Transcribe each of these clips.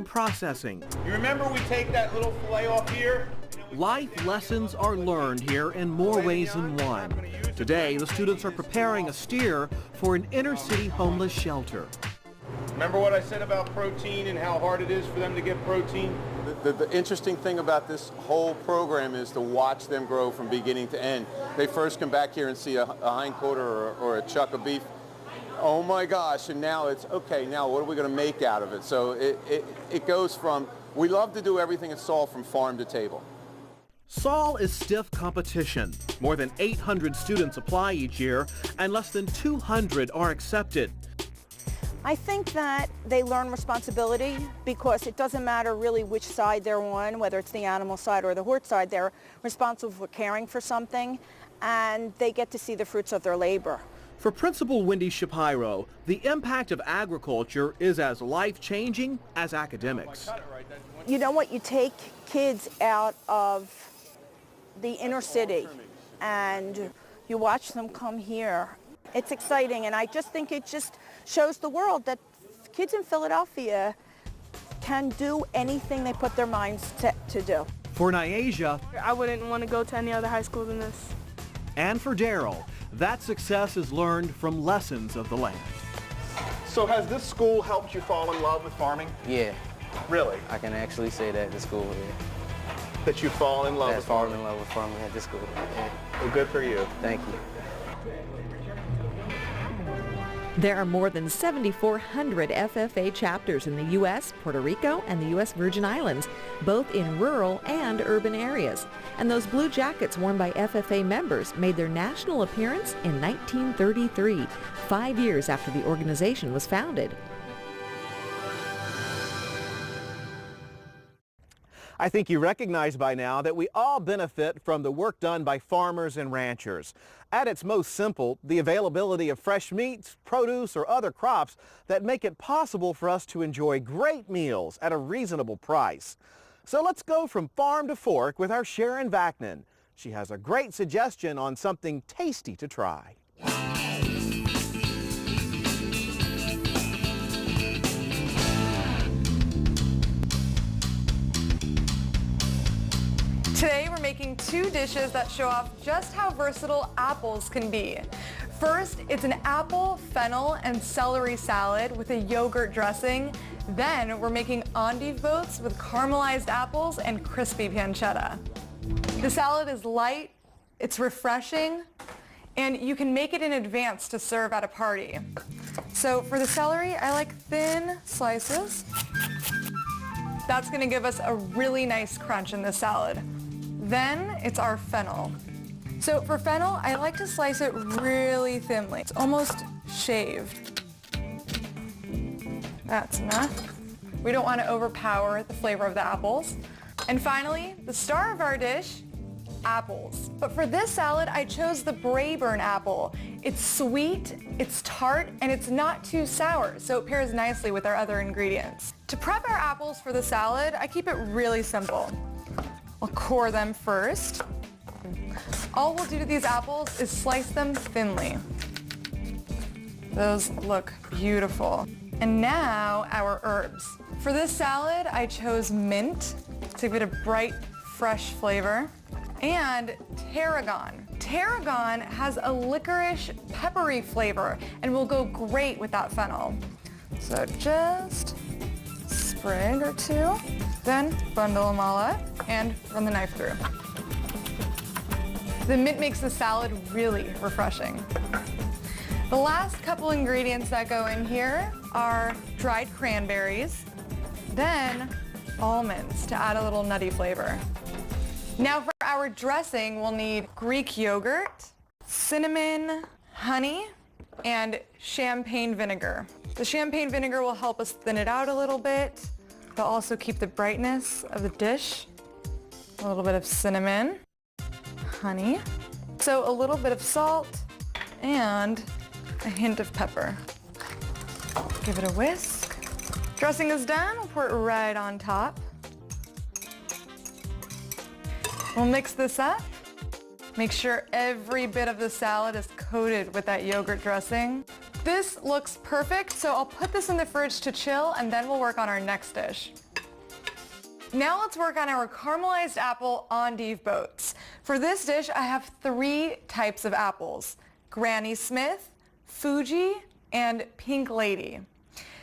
food processing. You remember we take that little fillet off here? Life lessons are learned here in more ways than one. Today, the students are preparing a steer for an inner-city homeless shelter. Remember what I said about protein and how hard it is for them to get protein? The interesting thing about this whole program is to watch them grow from beginning to end. They first come back here and see a hind quarter or a chuck of beef. Oh my gosh, and now it's, okay, now what are we going to make out of it? So it goes from, we love to do everything at Saul from farm to table. Saul is stiff competition. More than 800 students apply each year, and less than 200 are accepted. I think that they learn responsibility because it doesn't matter really which side they're on, whether it's the animal side or the horse side, they're responsible for caring for something, and they get to see the fruits of their labor. For Principal Wendy Shapiro, the impact of agriculture is as life-changing as academics. You know what? You take kids out of the inner city and you watch them come here. It's exciting, and I just think it just shows the world that kids in Philadelphia can do anything they put their minds to do. For Nyasia, I wouldn't want to go to any other high school than this. And for Daryl, that success is learned from lessons of the land. So has this school helped you fall in love with farming? Yeah. Really? I can actually say that the school, yeah. That you fall in love with farming? Fall in love with farming at the school, yeah. Well, good for you. Thank you. There are more than 7,400 FFA chapters in the U.S., Puerto Rico, and the U.S. Virgin Islands, both in rural and urban areas. And those blue jackets worn by FFA members made their national appearance in 1933, 5 years after the organization was founded. I think you recognize by now that we all benefit from the work done by farmers and ranchers. At its most simple, the availability of fresh meats, produce, or other crops that make it possible for us to enjoy great meals at a reasonable price. So let's go from farm to fork with our Sharon Vaknin. She has a great suggestion on something tasty to try. Today we're making two dishes that show off just how versatile apples can be. First, it's an apple, fennel, and celery salad with a yogurt dressing. Then we're making endive boats with caramelized apples and crispy pancetta. The salad is light, it's refreshing, and you can make it in advance to serve at a party. So for the celery, I like thin slices. That's going to give us a really nice crunch in the salad. Then it's our fennel. So for fennel, I like to slice it really thinly. It's almost shaved. That's enough. We don't want to overpower the flavor of the apples. And finally, the star of our dish, apples. But for this salad, I chose the Braeburn apple. It's sweet, it's tart, and it's not too sour, so it pairs nicely with our other ingredients. To prep our apples for the salad, I keep it really simple. I'll core them first. All we'll do to these apples is slice them thinly. Those look beautiful. And now our herbs. For this salad, I chose mint to give it a bright, fresh flavor, and tarragon. Tarragon has a licorice, peppery flavor and will go great with that fennel. So just a sprig or two, then bundle them all up and run the knife through. The mint makes the salad really refreshing. The last couple ingredients that go in here are dried cranberries, then almonds to add a little nutty flavor. Now for our dressing, we'll need Greek yogurt, cinnamon, honey, and champagne vinegar. The champagne vinegar will help us thin it out a little bit. It'll also keep the brightness of the dish. A little bit of cinnamon, honey, so a little bit of salt, and a hint of pepper. Give it a whisk. Dressing is done, we'll pour it right on top. We'll mix this up. Make sure every bit of the salad is coated with that yogurt dressing. This looks perfect, so I'll put this in the fridge to chill and then we'll work on our next dish. Now let's work on our caramelized apple endive boats. For this dish, I have 3 types of apples: Granny Smith, Fuji, and Pink Lady.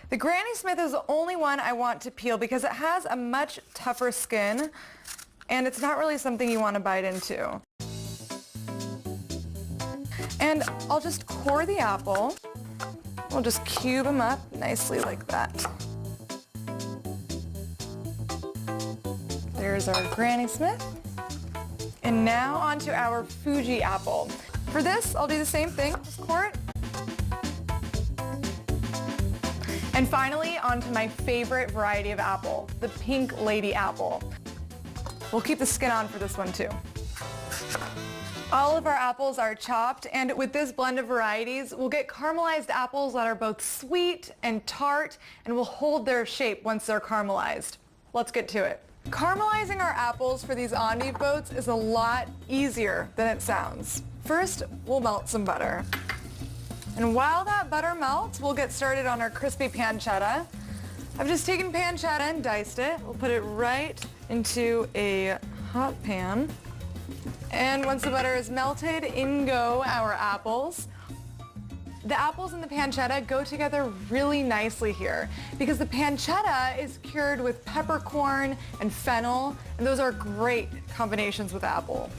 The Granny Smith is the only one I want to peel because it has a much tougher skin and it's not really something you want to bite into. And I'll just core the apple. We'll just cube them up nicely like that. There's our Granny Smith. And now onto our Fuji apple. For this, I'll do the same thing, just core it. And finally, onto my favorite variety of apple, the Pink Lady apple. We'll keep the skin on for this one too. All of our apples are chopped, and with this blend of varieties, we'll get caramelized apples that are both sweet and tart and will hold their shape once they're caramelized. Let's get to it. Caramelizing our apples for these endive boats is a lot easier than it sounds. First, we'll melt some butter. And while that butter melts, we'll get started on our crispy pancetta. I've just taken pancetta and diced it. We'll put it right into a hot pan. And once the butter is melted, in go our apples. The apples and the pancetta go together really nicely here because the pancetta is cured with peppercorn and fennel, and those are great combinations with apple.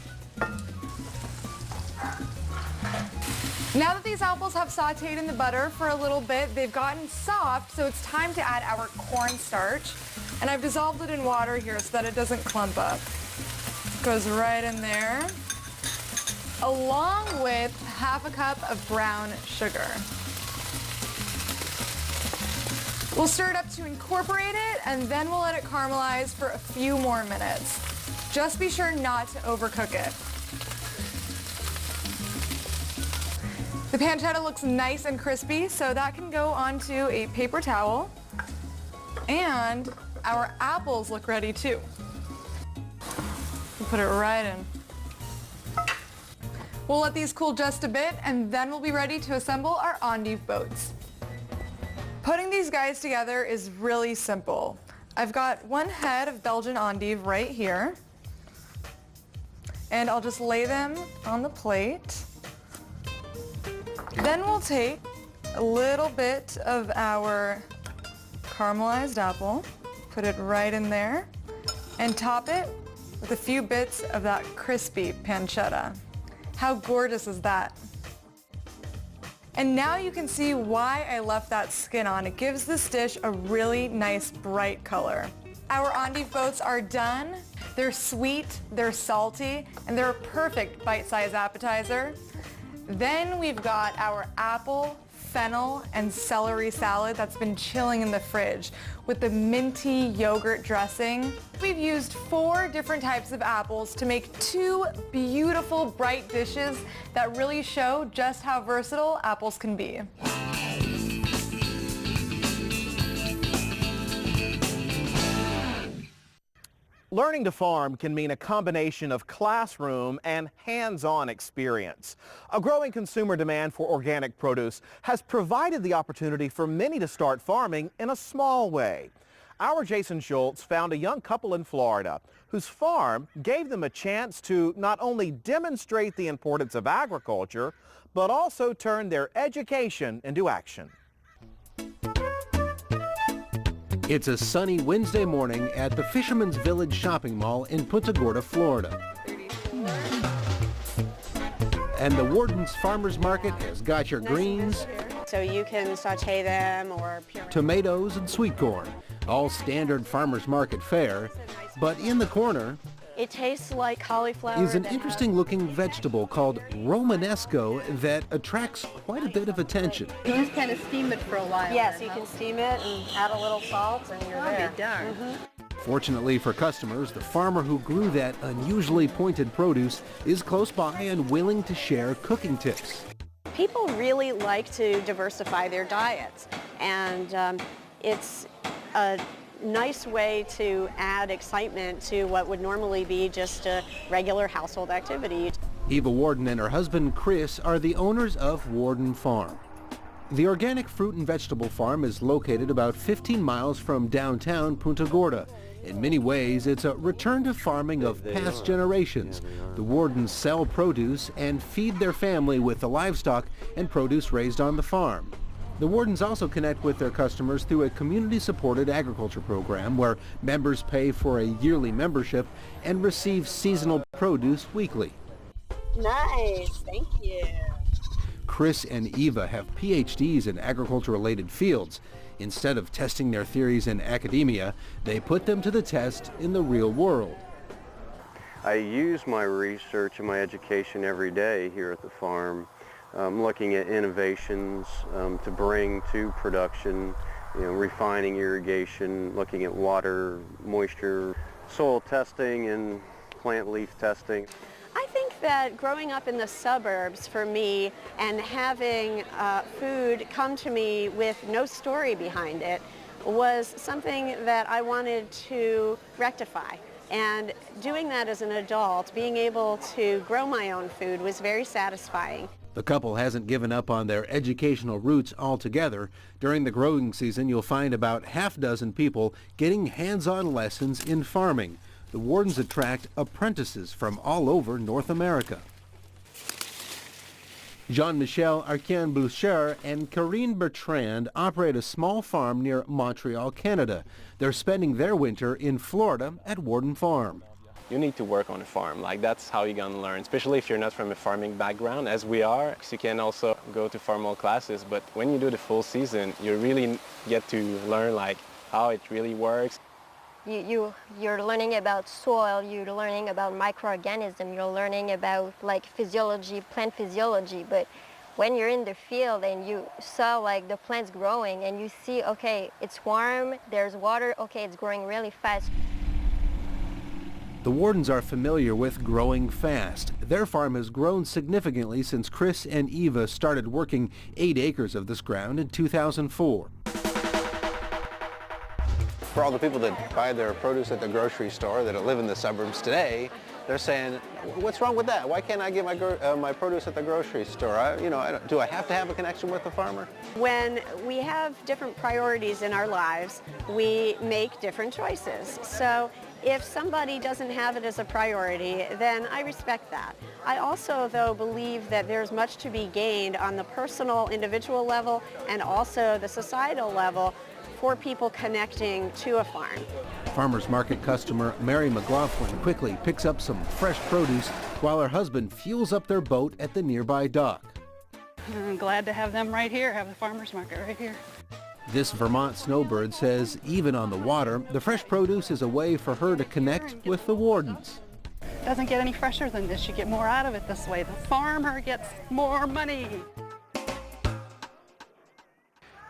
Now that these apples have sauteed in the butter for a little bit, they've gotten soft, so it's time to add our cornstarch. And I've dissolved it in water here so that it doesn't clump up. Goes right in there, along with half a cup of brown sugar. We'll stir it up to incorporate it, and then we'll let it caramelize for a few more minutes. Just be sure not to overcook it. The pancetta looks nice and crispy, so that can go onto a paper towel. And our apples look ready too. We'll put it right in. We'll let these cool just a bit, and then we'll be ready to assemble our endive boats. Putting these guys together is really simple. I've got one head of Belgian endive right here, and I'll just lay them on the plate. Then we'll take a little bit of our caramelized apple, put it right in there, and top it with a few bits of that crispy pancetta. How gorgeous is that? And now you can see why I left that skin on. It gives this dish a really nice bright color. Our endive boats are done. They're sweet, they're salty, and they're a perfect bite-sized appetizer. Then we've got our apple, fennel, and celery salad that's been chilling in the fridge with the minty yogurt dressing. We've used 4 different types of apples to make 2 beautiful, bright dishes that really show just how versatile apples can be. Learning to farm can mean a combination of classroom and hands-on experience. A growing consumer demand for organic produce has provided the opportunity for many to start farming in a small way. Our Jason Schultz found a young couple in Florida whose farm gave them a chance to not only demonstrate the importance of agriculture, but also turn their education into action. It's a sunny Wednesday morning at the Fisherman's Village shopping mall in Punta Gorda, Florida. And the Warden's Farmers Market has got your greens, so you can saute them or tomatoes and sweet corn, all standard farmers market fare. But in the corner, it tastes like cauliflower. Is an interesting looking vegetable called Romanesco that attracts quite a bit of attention. You just kind of steam it for a while. Yes, you can steam it and add a little salt and you're there. Be darn. Fortunately for customers, the farmer who grew that unusually pointed produce is close by and willing to share cooking tips. People really like to diversify their diets, and it's a nice way to add excitement to what would normally be just a regular household activity. Eva Warden and her husband Chris are the owners of Warden Farm. The organic fruit and vegetable farm is located about 15 miles from downtown Punta Gorda In many ways, it's a return to farming of past generations. The Wardens sell produce and feed their family with the livestock and produce raised on the farm. The Wardens also connect with their customers through a community-supported agriculture program where members pay for a yearly membership and receive seasonal produce weekly. Nice, thank you. Chris and Eva have PhDs in agriculture-related fields. Instead of testing their theories in academia, they put them to the test in the real world. I use my research and my education every day here at the farm, looking at innovations to bring to production, refining irrigation, looking at water, moisture, soil testing, and plant leaf testing. I think that growing up in the suburbs for me and having food come to me with no story behind it was something that I wanted to rectify. And doing that as an adult, being able to grow my own food was very satisfying. The couple hasn't given up on their educational roots altogether. During the growing season, you'll find about half dozen people getting hands-on lessons in farming. The Wardens attract apprentices from all over North America. Jean-Michel Arquin-Boucher and Karine Bertrand operate a small farm near Montreal, Canada. They're spending their winter in Florida at Warden Farm. You need to work on a farm. That's how you're going to learn, especially if you're not from a farming background, as we are. You can also go to formal classes, but when you do the full season, you really get to learn how it really works. You're learning about soil, you're learning about microorganisms, you're learning about physiology, plant physiology. But when you're in the field and you saw the plants growing and you see, okay, it's warm, there's water, okay, it's growing really fast. The Wardens are familiar with growing fast. Their farm has grown significantly since Chris and Eva started working 8 acres of this ground in 2004. For all the people that buy their produce at the grocery store that live in the suburbs today, they're saying, what's wrong with that? Why can't I get my produce at the grocery store? Do I have to have a connection with the farmer? When we have different priorities in our lives, we make different choices. So if somebody doesn't have it as a priority, then I respect that. I also, though, believe that there's much to be gained on the personal, individual level and also the societal level for people connecting to a farm. Farmers market customer Mary McLaughlin quickly picks up some fresh produce while her husband fuels up their boat at the nearby dock. I'm glad to have them right here, have the farmers market right here. This Vermont snowbird says even on the water, the fresh produce is a way for her to connect with the Wardens. It doesn't get any fresher than this. You get more out of it this way. The farmer gets more money.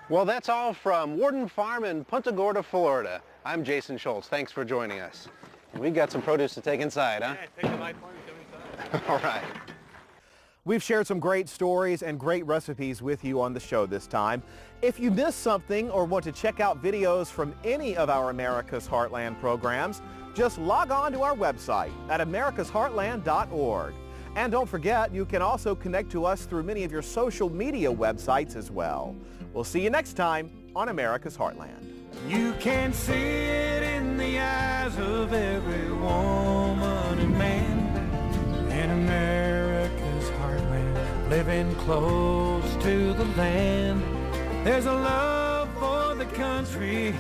Well, that's all from Warden Farm in Punta Gorda, Florida. I'm Jason Schultz. Thanks for joining us. We got some produce to take inside, huh? Yeah, take the light farm and come inside. All right. We've shared some great stories and great recipes with you on the show this time. If you missed something or want to check out videos from any of our America's Heartland programs, just log on to our website at americasheartland.org. And don't forget, you can also connect to us through many of your social media websites as well. We'll see you next time on America's Heartland. You can see it in the eyes of every woman and man in America's heartland, living close to the land. There's a love for the country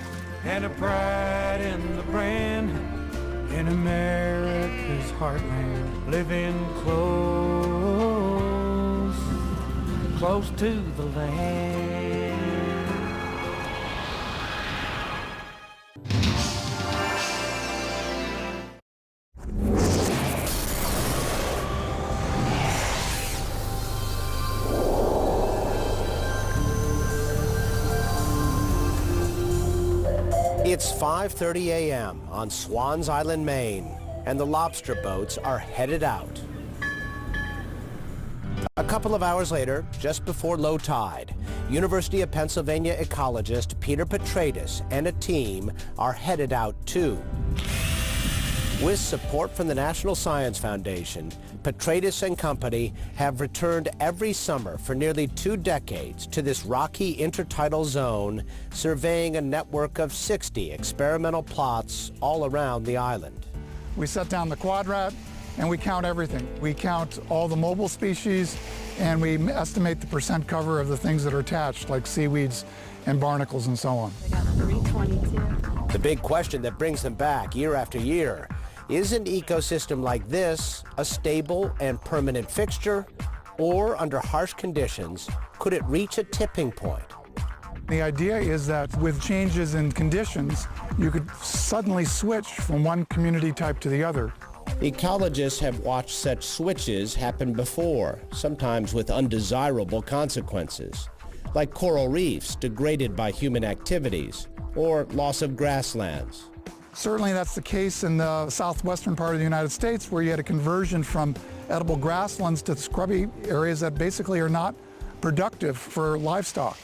and a pride in the brand in America's heartland, living close to the land. It's 5:30 a.m. on Swans Island, Maine, and the lobster boats are headed out. A couple of hours later, just before low tide, University of Pennsylvania ecologist Peter Petratus and a team are headed out too. With support from the National Science Foundation, Petraeus and company have returned every summer for nearly 2 decades to this rocky intertidal zone, surveying a network of 60 experimental plots all around the island. We set down the quadrat and we count everything. We count all the mobile species and we estimate the percent cover of the things that are attached, like seaweeds and barnacles and so on. We got 322. The big question that brings them back year after year: is an ecosystem like this a stable and permanent fixture, or under harsh conditions, could it reach a tipping point? The idea is that with changes in conditions, you could suddenly switch from one community type to the other. Ecologists have watched such switches happen before, sometimes with undesirable consequences, like coral reefs degraded by human activities, or loss of grasslands. Certainly that's the case in the southwestern part of the United States, where you had a conversion from edible grasslands to scrubby areas that basically are not productive for livestock.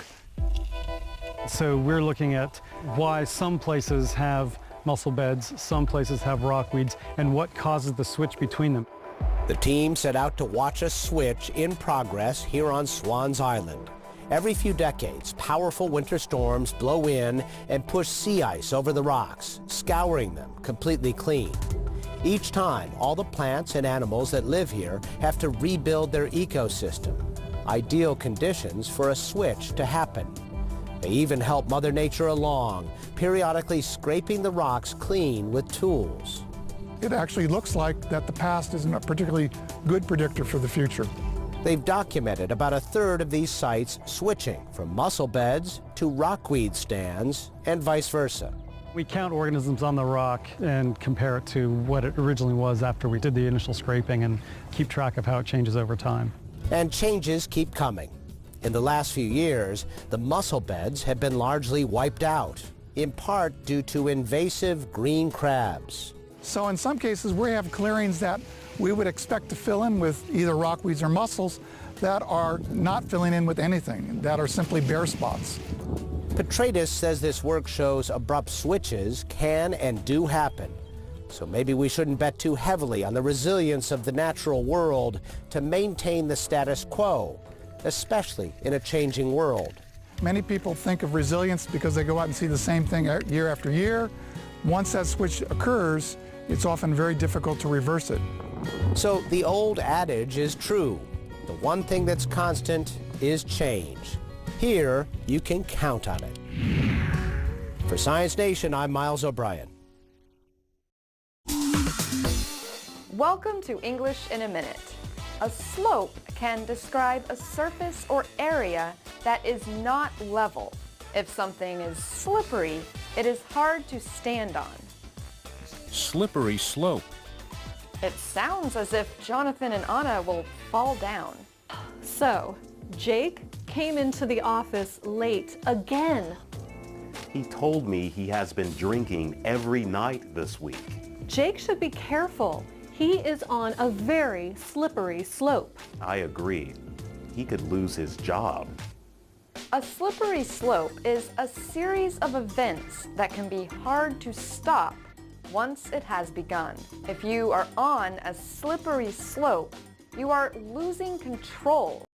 So we're looking at why some places have mussel beds, some places have rockweeds, and what causes the switch between them. The team set out to watch a switch in progress here on Swans Island. Every few decades, powerful winter storms blow in and push sea ice over the rocks, scouring them completely clean. Each time, all the plants and animals that live here have to rebuild their ecosystem. Ideal conditions for a switch to happen. They even help Mother Nature along, periodically scraping the rocks clean with tools. It actually looks like that the past isn't a particularly good predictor for the future. They've documented about a third of these sites switching from mussel beds to rockweed stands and vice versa. We count organisms on the rock and compare it to what it originally was after we did the initial scraping and keep track of how it changes over time. And changes keep coming. In the last few years, the mussel beds have been largely wiped out, in part due to invasive green crabs. So in some cases, we have clearings that we would expect to fill in with either rockweeds or mussels that are not filling in with anything, that are simply bare spots. Petraeus says this work shows abrupt switches can and do happen. So maybe we shouldn't bet too heavily on the resilience of the natural world to maintain the status quo, especially in a changing world. Many people think of resilience because they go out and see the same thing year after year. Once that switch occurs, it's often very difficult to reverse it. So the old adage is true. The one thing that's constant is change. Here, you can count on it. For Science Nation, I'm Miles O'Brien. Welcome to English in a Minute. A slope can describe a surface or area that is not level. If something is slippery, it is hard to stand on. Slippery slope. It sounds as if Jonathan and Anna will fall down. So, Jake came into the office late again. He told me he has been drinking every night this week. Jake should be careful. He is on a very slippery slope. I agree. He could lose his job. A slippery slope is a series of events that can be hard to stop once it has begun. If you are on a slippery slope, you are losing control